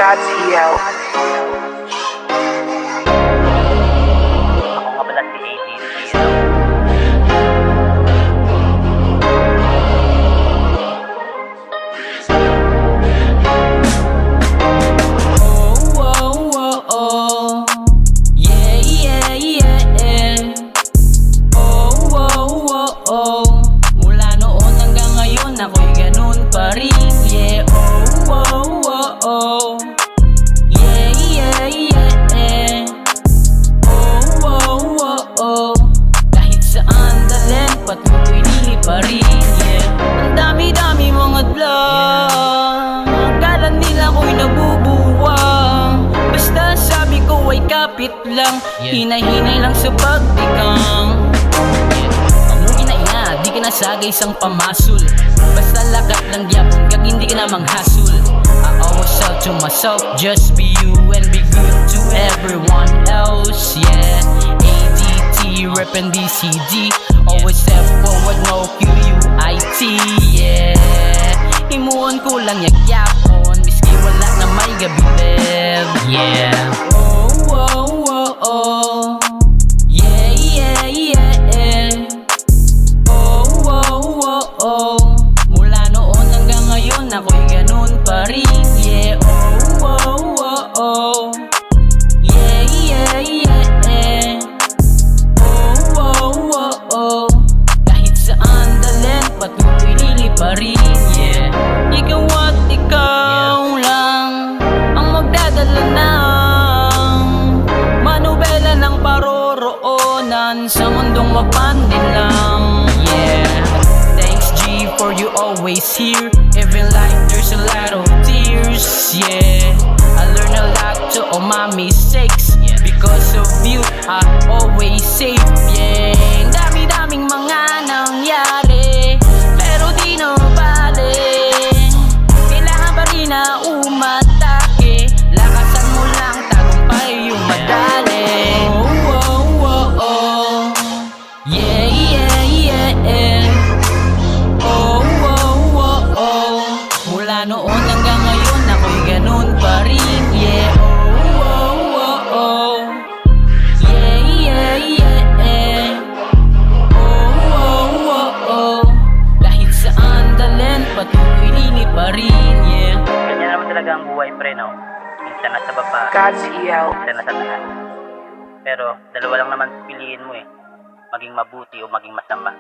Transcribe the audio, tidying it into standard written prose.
God's Heal. Ako nga pala si ADC. Mula noon hanggang ngayon ako'y ganun pa rin. Yeah, oh. Kahit saan dalhin, patuloy nili pa rin. Yeah, ang dami-dami mga vlog. Akala nila ko'y nabubuwang. Basta sabi ko ay kapit lang. Hinay-hinay lang sa pagtikang. Di ka nasagay isang pamasul. Basta lakat ng gyapon kag hindi ka na manghasul. I always tell to myself, just be you and be good to everyone else. Yeah, ADT reppin' DCG. Always step forward, no QUIT. Yeah, himuon ko lang yagyapon miski wala na may gabilib. Yeah, oh. Mula noon hanggang ngayon ako'y ganun pa rin. Yeah, oh. Kahit saan dalhin, patuloy nili pa rin. Yeah, ikaw at ikaw lang ang magdadala ng manubela ng paroroonan sa mundong mapandin lang. Yeah, for you always here. Even like there's a lot of tears. Yeah, I learn a lot to all my mistakes. Because of you I always safe. Yeah, dami-daming mga nangyari pero di na bale. Kailangan pa rin na umatake. Lakasan mo lang, tagumpay yung madali. Mula noon hanggang ngayon ako'y ganun pa rin. Yeah, oh. Kahit saan dalhin, patuloy nili pa rin. Yeah, Ganyan naman talaga ang buhay, pre, no? Minsan nasa baba, God's Heal. minsan nasa taas. Pero dalawa lang naman piliin mo eh. Maging mabuti o maging masama.